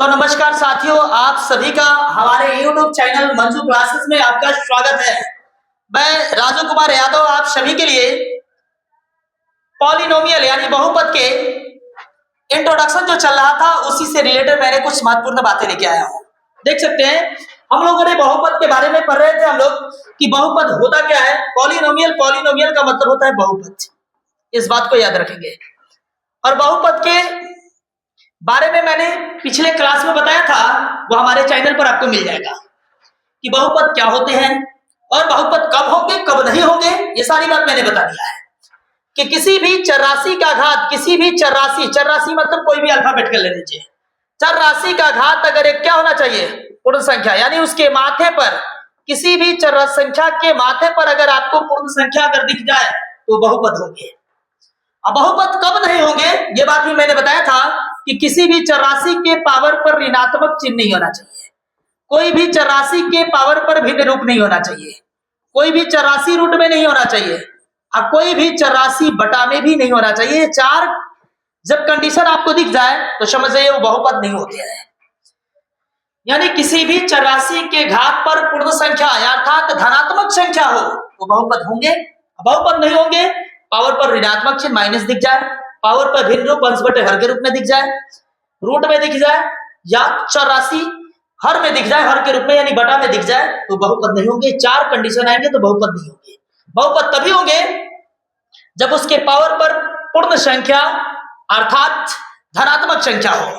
तो नमस्कार साथियों, आप सभी का हमारे YouTube चैनल मंजू क्लासेस में आपका स्वागत है। मैं राजू कुमार यादव आप सभी के लिए पॉलिनोमियल यानी बहुपद के इंट्रोडक्शन जो चल रहा था उसी से रिलेटेड मैंने कुछ महत्वपूर्ण बातें लेके आया हूँ। देख सकते हैं हम लोगों ने बहुपद के बारे में पढ़ रहे थे हम लोग कि बहुपद होता क्या है। पॉलिनोमियल पॉलिनोमियल का मतलब होता है बहुपद, इस बात को याद रखेंगे। और बहुपद के बारे में मैंने पिछले क्लास में बताया था, वो हमारे चैनल पर आपको मिल जाएगा कि बहुपद क्या होते हैं और बहुपद कब होंगे कब नहीं होंगे, ये सारी बात मैंने बता दिया है। कि किसी भी चर राशि का घात, किसी भी चर राशि मतलब कोई भी अल्फाबेट कर ले लीजिए, चर राशि का घात अगर एक क्या होना चाहिए, पूर्ण संख्या, यानी उसके माथे पर, किसी भी चर संख्या के माथे पर अगर आपको पूर्ण संख्या अगर दिख जाए तो बहुपद होंगे। अब बहुपद कब नहीं होंगे ये बात भी मैंने बताया था कि किसी भी चर राशि के पावर पर ऋणात्मक चिन्ह नहीं होना चाहिए, कोई भी चर राशि के पावर पर भिन्न रूप नहीं होना चाहिए, कोई भी चर राशि रूट में नहीं होना चाहिए और कोई भी चर राशि बटा में भी नहीं होना चाहिए। चार जब कंडीशन आपको दिख जाए तो समझ जाइए वो बहुपद नहीं होते हैं। यानी किसी भी चर राशि के घात पर पूर्ण संख्या अर्थात धनात्मक संख्या हो तो बहुपद होंगे। बहुपद नहीं होंगे पावर पर ऋणात्मक चिन्ह माइनस दिख जाए, पावर पर भिन्न रूप अंश बटे हर के रूप में दिख जाए, रूट में दिख जाए या चर राशि हर में दिख जाए, हर के रूप में यानी बटा में दिख जाए तो बहुपद नहीं होंगे। चार कंडीशन आएंगे तो बहुपद नहीं होंगे। बहुपद तभी होंगे जब उसके पावर पर पूर्ण संख्या अर्थात धनात्मक संख्या हो।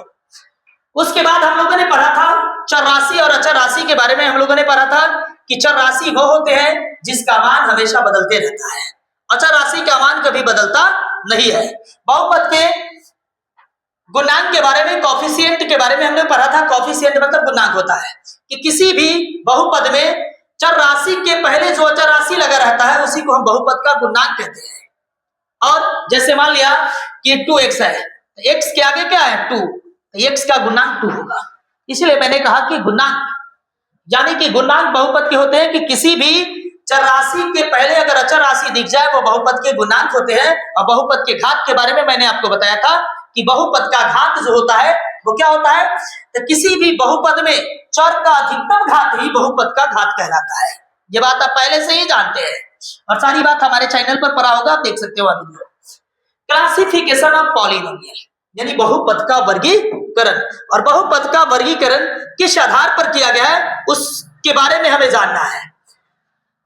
उसके बाद हम लोगों ने पढ़ा था चर राशि और अचर राशि के बारे में। हम लोगों ने पढ़ा था कि चर राशि वो होते हैं जिसका मान हमेशा बदलते रहता है, अचर राशि का मान कभी बदलता नहीं है। बहुपद के गुणांक के बारे में, कॉफिशिएंट के बारे में हमने पढ़ा था। कॉफिशिएंट मतलब गुणांक होता है कि किसी भी बहुपद में चर राशि के पहले जो अचर राशि लगा रहता है उसी को हम बहुपद का गुणांक कहते हैं। और जैसे मान लिया कि 2x है, x के आगे क्या है 2, x का गुणांक 2 होगा। इसलिए मैंने कहा कि गुणांक यानी कि गुणांक बहुपद के होते हैं कि किसी भी चर राशि के पहले अगर अचर राशि दिख जाए वो बहुपद के गुणांक होते हैं। और बहुपद के घात के बारे में मैंने आपको बताया था कि बहुपद का घात जो होता है वो क्या होता है, तो किसी भी बहुपद में चर का अधिकतम घात ही बहुपद का घात कहलाता है। ये बात आप पहले से ही जानते हैं और सारी बात हमारे चैनल पर पढ़ा होगा, आप देख सकते हो वीडियो। क्लासिफिकेशन ऑफ पॉलिनोमियल यानी बहुपद का वर्गीकरण। और बहुपद का वर्गीकरण किस आधार पर किया गया है उसके बारे में हमें जानना है।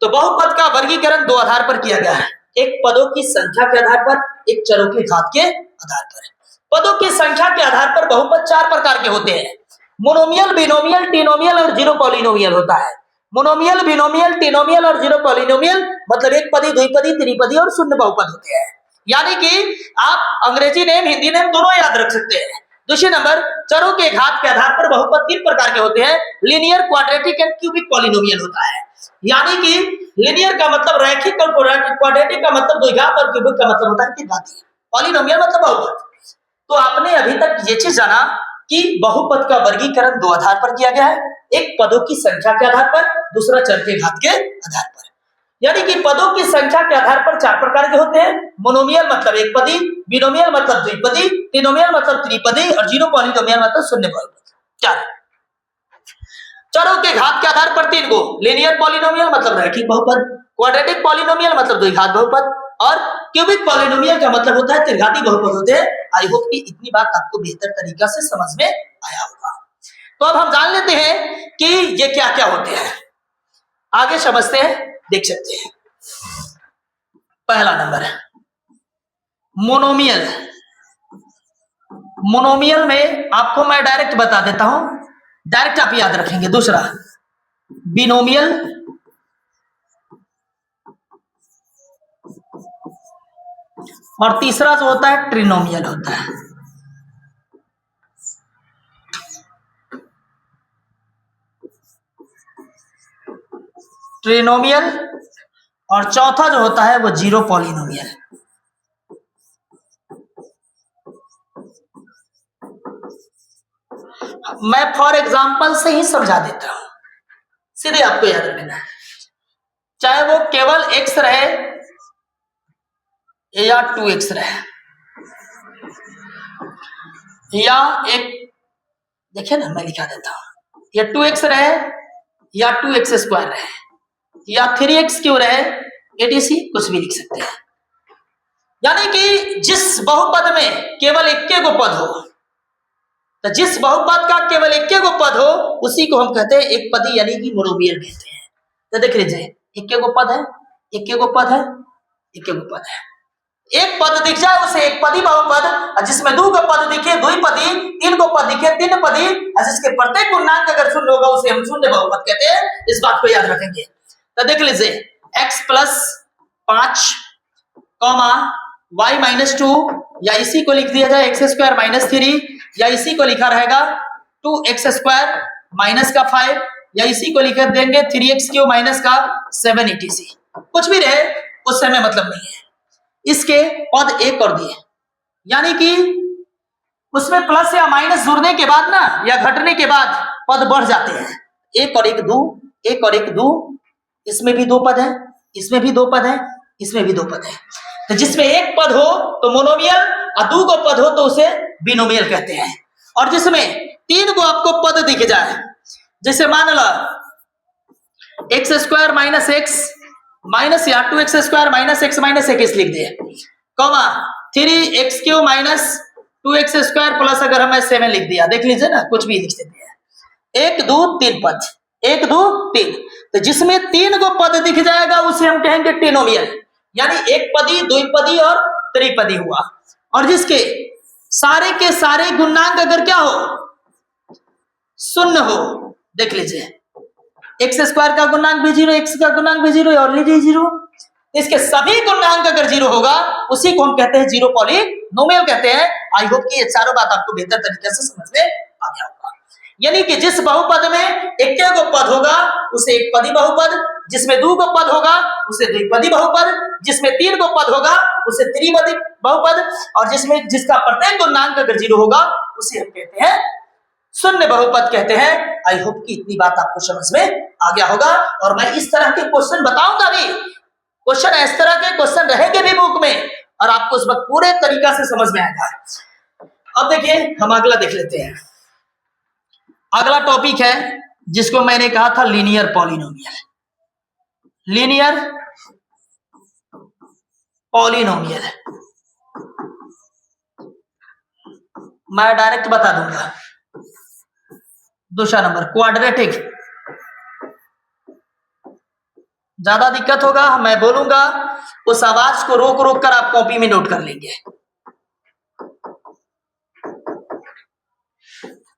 तो बहुपद का वर्गीकरण दो आधार पर किया गया है, एक पदों की संख्या के आधार पर, एक चरों के घात के आधार पर। पदों की संख्या के आधार पर बहुपद चार प्रकार के होते हैं, मोनोमियल, बिनोमियल, ट्रिनोमियल और जीरो पॉलिनोमियल होता है। मोनोमियल, बिनोमियल, ट्रिनोमियल और जीरो पॉलिनोमियल मतलब एक पदी, द्विपदी, त्रिपदी और शून्य बहुपद होते हैं। यानी कि आप अंग्रेजी नेम हिंदी नेम दोनों याद रख सकते हैं। दूसरे नंबर, चरों के घात के आधार पर बहुपद तीन प्रकार के होते हैं, linear, quadratic and cubic polynomial होता है। यानी कि लीनियर का मतलब रैखिक और क्वाड्रेटिक का मतलब द्विघात और क्यूबिक का मतलब होता है त्रिघाती। पॉलिनोमियल मतलब बहुपद। तो आपने अभी तक ये चीज जाना कि बहुपद का वर्गीकरण दो आधार पर किया गया है, एक पदों की संख्या के आधार पर, दूसरा चर के घात के आधार पर। यानी कि पदों की संख्या के आधार पर चार प्रकार के होते हैं, मोनोमियल मतलब एक पदी, बिनोमियल मतलब द्विपदी, ट्रिनोमियल मतलब त्रिपदी और जीरो पॉलिनोमियल मतलब शून्य बहुपद। चार चरों के घात के आधार पर तीन गो, लीनियर पॉलिनोमियल मतलब रैखिक बहुपद, क्वाड्रेटिक पॉलिनोमियल मतलब द्विघात बहुपद और क्यूबिक पॉलिनोमियल का मतलब होता है त्रिघाती बहुपद होते हैं। आई होप कि इतनी बात आपको बेहतर तरीका से समझ में आया होगा। तो अब हम जान लेते हैं कि ये क्या क्या होते हैं, आगे समझते हैं, देख सकते हैं। पहला नंबर मोनोमियल। मोनोमियल में आपको मैं डायरेक्ट बता देता हूं, डायरेक्ट आप याद रखेंगे। दूसरा बिनोमियल, और तीसरा जो होता है ट्रिनोमियल होता है। ट्रिनोमियल और चौथा जो होता है वो जीरो पॉलिनोमियल। मैं फॉर एग्जांपल से ही समझा देता हूं, सीधे आपको याद रखना है। चाहे वो केवल x रहे या 2x रहे या एक देखिए ना, मैं लिखा देता हूं, या 2x रहे या 2x² रहे या 3x क्यों रहे, एटीसी कुछ भी लिख सकते हैं। यानी कि जिस बहुपद में केवल एक गो पद हो, तो जिस बहुपद का केवल एक गो पद हो उसी को हम कहते हैं एक पदी, यानी कि मोनोमियल कहते हैं। तो देख लीजिए, एक गो पद है, एक गो पद है, एक गो पद है, एक पद दिख जाए उसे एक पदी बहुपद, और जिसमें दो गो पद दिखे द्विपदी, तीन गो पद दिखे तीन पदी, और जिसके प्रत्येक गुणांक अगर शून्य होगा उसे हम शून्य बहुपद कहते हैं। इस बात को याद रखेंगे। तो देख लीजिए, x + 5, y - 2, या इसी को लिख दिया जाए x² - 3, या इसी को लिखा रहेगा 2x² - 5, या इसी को लिख देंगे 3x³ - 7 etc। कुछ भी रहे उससे हमें मतलब नहीं है। इसके पद एक और दिए, यानी कि उसमें प्लस या माइनस जुड़ने के बाद ना, या घटने के बाद पद बढ़ जाते हैं। एक और एक दो, एक और एक दो, इसमें भी दो पद है, इसमें भी दो पद है, इसमें भी दो पद है। तो जिसमें एक पद हो तो मोनोमियल, और दो गो पद हो तो उसे बिनोमियल कहते हैं। और जिसमें तीन गो आपको पद दिख जाए, जैसे मान लो x² - x माइनस, या 2x² - x - 1 लिख दिए, 3x³ - 2x² प्लस अगर हमें 7 लिख दिया, देख लीजिए ना, कुछ भी लिख देते हैं। 1 2 3 पद, 1 2 3, तो जिसमें तीन गो पद दिख जाएगा उसे हम कहेंगे ट्रिनोमियल, यानी एक पदी, द्विपदी और त्रिपदी हुआ। और जिसके सारे के सारे गुणांक अगर क्या हो, शून्य हो, देख लीजिए x² का गुणांक भी 0, x का गुणांक भी 0 और लीजिए 0, इसके सभी गुणांक अगर 0 होगा उसी को हम कहते हैं जीरो पॉलीनोमियल कहते हैं। आई होप कि ये चारों बात आपको बेहतर तरीके से समझ में आ गया होगा। यानी कि जिस बहुपद में एक गो पद होगा उसे एक पदी बहुपद, जिसमें दो गो पद होगा उसे द्विपदी बहुपद, जिसमें तीन गो पद होगा उसे त्रिपदी बहुपद, और जिसमें जिसका प्रत्येक गुणांक अगर 0 होगा उसे हम कहते हैं शून्य बहुपद कहते हैं। आई होप कि इतनी बात आपको समझ में आ गया होगा। और मैं इस तरह के क्वेश्चन बताऊंगा भी, क्वेश्चन इस तरह के क्वेश्चन रहेंगे भी बुक में, और आपको इस वक्त पूरे तरीका से समझ में आएगा। अब देखिए, हम अगला देख लेते हैं। अगला टॉपिक है जिसको मैंने कहा था लीनियर पॉलिनोमियल। लीनियर पॉलिनोमियल मैं डायरेक्ट बता दूंगा। दूसरा नंबर क्वाड्रेटिक, ज्यादा दिक्कत होगा, मैं बोलूंगा उस आवाज को रोक रोक कर आप कॉपी में नोट कर लेंगे।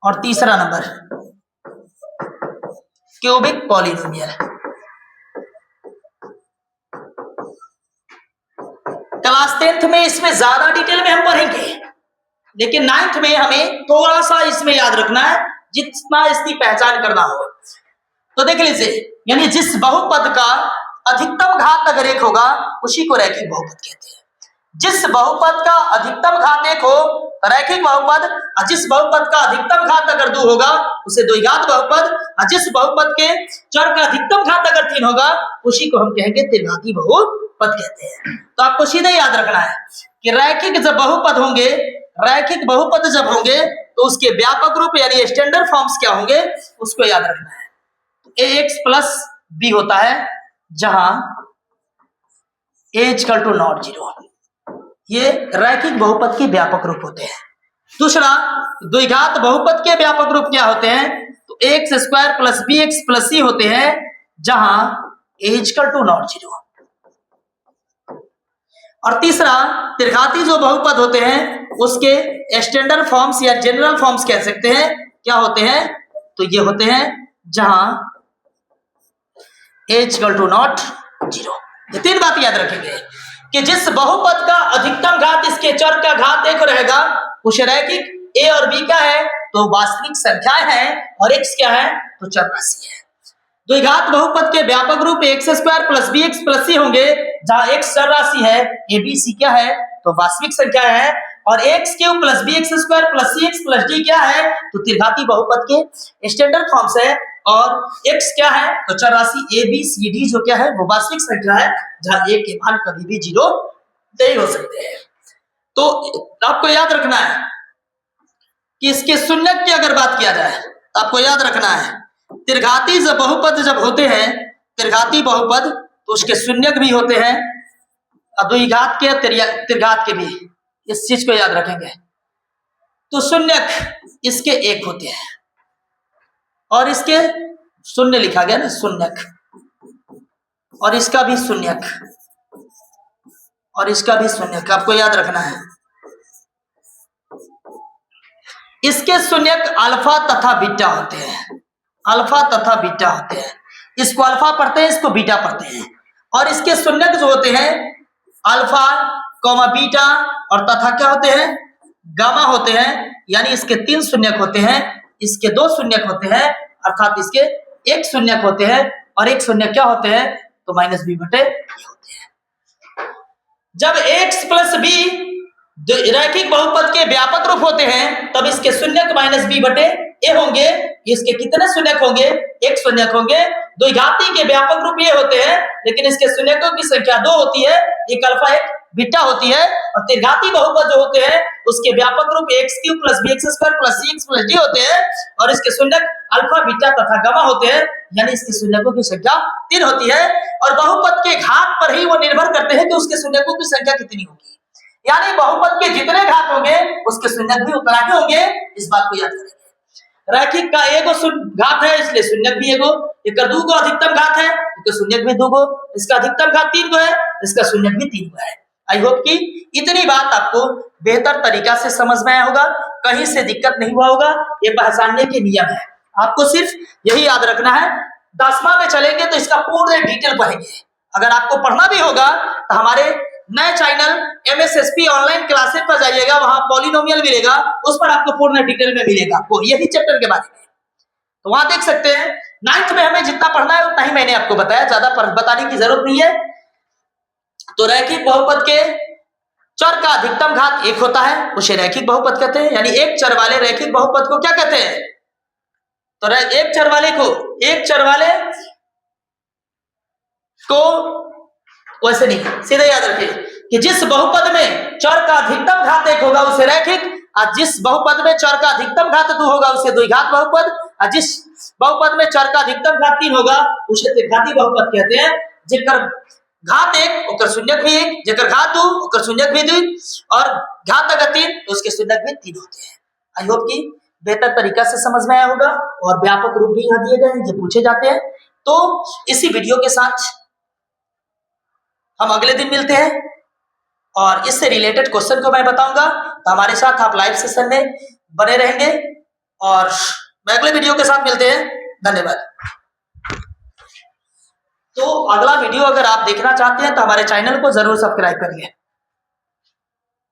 और तीसरा number cubic polynomial. Class 10th में इसमें ज्यादा डिटेल में हम पढ़ेंगे, लेकिन 9th में हमें थोड़ा सा इसमें याद रखना है, जितना इसकी पहचान करना हो। तो देख लीजिए, यानी जिस बहुपद का अधिकतम घात अगर एक होगा उसी को रैखिक बहुपद कहते हैं। जिस बहुपद का अधिकतम घात एक हो रैखिक बहुपद, और जिस बहुपद का अधिकतम घात अगर 2 होगा उसे द्विघात बहुपद, और जिस बहुपद के चर का अधिकतम घात अगर 3 होगा उसी को हम कहेंगे त्रिघाती बहुपद कहते हैं। तो आपको सीधे याद रखना है कि रैखिक जब बहुपद होंगे, रैखिक बहुपद जब होंगे तो उसके व्यापक रूप यानी स्टैंडर्ड फॉर्म्स क्या होंगे उसको याद रखना है। ax + b होता है जहां a = not 0, ये रैखिक बहुपद के व्यापक रूप होते हैं। दूसरा, द्विघात बहुपद के व्यापक रूप क्या होते हैं, तो ax² + bx + c होते हैं जहां a = not 0। और तीसरा, त्रिघाती जो बहुपद होते हैं उसके स्टैंडर्ड फॉर्म्स या जनरल फॉर्म्स कह सकते हैं, क्या होते हैं, तो ये होते हैं जहां a = not 0। ये तीन बात याद रखेंगे कि जिस बहुपद का अधिकतम घात इसके चर का घात 1 रहेगा उसे रैखिक, a और b क्या है तो वास्तविक संख्याएं हैं, और x क्या है तो चर राशि है। द्विघात बहुपद के व्यापक रूप x² + bx + c होंगे जहां x चर राशि है, a b c क्या है तो वास्तविक संख्या है, और x³ + bx² + cx + d क्या है तो त्रिघाती बहुपद के स्टैंडर्ड फॉर्म्स है, और x क्या है तो चर राशि a b c d जो क्या है वो वास्तविक संख्या है जहां a के मान कभी भी 0 नहीं हो सकते हैं। तो आपको याद रखना है कि इसके शून्यक की अगर बात किया जाए तो आपको याद रखना है, त्रिघाती जब बहुपद जब होते हैं, त्रिघाती बहुपद, तो उसके शून्यक भी होते हैं, द्विघात के त्रिघात के भी, इस चीज को याद रखेंगे। तो शून्यक इसके एक होते हैं और इसके शून्य लिखा गया ना, शून्यक, और इसका भी शून्यक और इसका भी शून्यक, आपको याद रखना है। इसके शून्यक अल्फा तथा बीटा होते हैं, अल्फा तथा बीटा होते हैं। इसको अल्फा पढ़ते हैं, इसको बीटा पढ़ते हैं। और इसके शून्यक जो होते हैं अल्फा कॉमा बीटा और तथा क्या होते हैं, गामा होते हैं। यानी इसके 3 शून्यक होते हैं, इसके 2 शून्यक होते हैं, अर्थात इसके 1 शून्यक होते हैं और 1 शून्यक क्या होते हैं, तो माइनस बी बटे होते हैं। जब x प्लस बी रैखिक बहुपद के व्यापक रूप होते हैं तब इसके शून्यक माइनस बी बटे ए होंगे। इसके कितने शून्यक होंगे, 1 शून्यक होंगे। द्विघाती के व्यापक रूप ये होते हैं, लेकिन इसके शून्यकों की संख्या 2 होती है, एक अल्फा एक बीटा होती है। और त्रिघाती बहुपद जो होते हैं उसके व्यापक रूप x³ + bx² + cx + d होते हैं और इसके शून्यक अल्फा बीटा तथा गामा होते हैं। यानी इसके शून्यकों की संख्या 3 होती है और बहुपद के घात पर ही वो निर्भर करते हैं कि उसके शून्यकों की संख्या कितनी होगी। यानी बहुपद के जितने घात होंगे उसके शून्यक भी उतना ही होंगे, इस बात को याद करेंगे। रैखिक का एगो घात है इसलिए शून्यक भी एगो, एक 2 गो अधिकतम घात है तो शून्यक भी 2 गो, इसका अधिकतम घात 3 गो है, इसका शून्यक भी 3 गो है। आई होप कि इतनी बात आपको बेहतर तरीका से समझ में आया होगा, कहीं से दिक्कत नहीं हुआ होगा। ये पहचानने के नियम है, आपको सिर्फ यही याद रखना है। 10वां में चलेंगे तो इसका पूर्ण डिटेल पढ़ेंगे। अगर आपको पढ़ना भी होगा तो हमारे नए चैनल MSSP ऑनलाइन क्लासेस पर जाइएगा, वहां पॉलिनोमियल मिलेगा, उस पर आपको पूर्ण डिटेल में मिलेगा आपको यही चैप्टर के बारे में। तो वहां देख सकते हैं 9th में हमें जितना पढ़ना है उतना ही मैंने आपको बताया, ज्यादा बताने की जरूरत नहीं है। तो रैखिक बहुपद के चर का अधिकतम घात 1 होता है, उसे रैखिक बहुपद कहते हैं। यानी एक चर वाले रैखिक बहुपद को क्या कहते हैं, तो एक चर वाले को वैसे नहीं, सीधे याद रखिए कि जिस बहुपद में चर का अधिकतम घात 1 होगा उसे रैखिक, और जिस बहुपद में चर का अधिकतम घात 2 होगा उसे द्विघात बहुपद, और जिस बहुपद में चर का अधिकतम घात 3 होगा उसे त्रिघाती बहुपद कहते हैं। जेकर घात 1 ओकर शून्यक भी 1, जेकर घात 2 ओकर शून्यक भी 2 और घात अगर 3 तो उसके शून्यक भी 3 होते हैं। आई होप कि बेहतर तरीका से समझ में आया होगा और व्यापक रूप भी यहाँ दिए गए हैं, ये पूछे जाते हैं। तो इसी वीडियो के साथ हम अगले दिन मिलते हैं और इससे रिलेटेड क्वेश्चन को मैं बताऊंगा, तो हमारे साथ आप लाइव सेशन में बने रहेंगे और मैं अगले वीडियो के साथ मिलते हैं। धन्यवाद। तो अगला वीडियो अगर आप देखना चाहते हैं तो हमारे चैनल को जरूर सब्सक्राइब करिए।